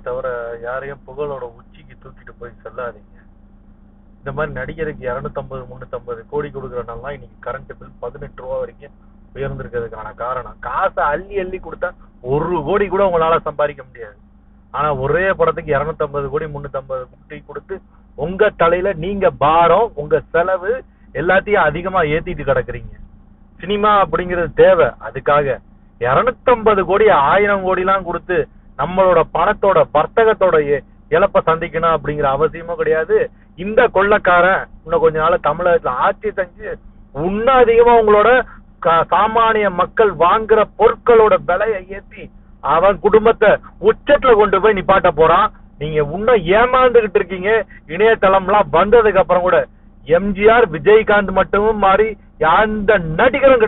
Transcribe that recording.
தவிர யாரையும் புகழோட உச்சிக்கு தூக்கிட்டு போய் செல்லாதீங்க. இந்த மாதிரி நடிகருக்கு 250 350 கோடி கொடுக்குறனால இன்னைக்கு கரண்ட் பில் 18 ரூபா வரைக்கும் உயர்ந்திருக்கிறதுக்கான காரணம். காசை அள்ளி அள்ளி கொடுத்தா 1 கோடி கூட உங்களால சம்பாதிக்க முடியாது. ஆனா ஒரே படத்துக்கு 250 கோடி 350 கோடி கொடுத்து உங்க தலையில நீங்க பாரம், உங்க செலவு எல்லாத்தையும் அதிகமா ஏத்திட்டு கிடக்குறீங்க. சினிமா அப்படிங்கிறது தேவை, அதுக்காக 250 கோடி 1000 கோடி எல்லாம் கொடுத்து நம்மளோட பணத்தோட வர்த்தகத்தோட இழப்ப சந்திக்கணும் அப்படிங்கிற அவசியமும் கிடையாது. இந்த கொள்ளக்காரன் இன்னும் கொஞ்ச நாள் தமிழகத்துல ஆட்சி செஞ்சு இன்னும் அதிகமா உங்களோட சாமானிய மக்கள் வாங்குற பொருட்களோட விலையை ஏத்தி அவன் குடும்பத்தை உச்சத்துல கொண்டு போய் நிப்பாட்ட போறான். நீங்க இன்னும் ஏமாந்துகிட்டு இருக்கீங்க. இணையதளம் எல்லாம் வந்ததுக்கு அப்புறம் கூட எம்ஜிஆர், விஜயகாந்த் மட்டும் மாறி அந்த நடிகரும் கிடையாது.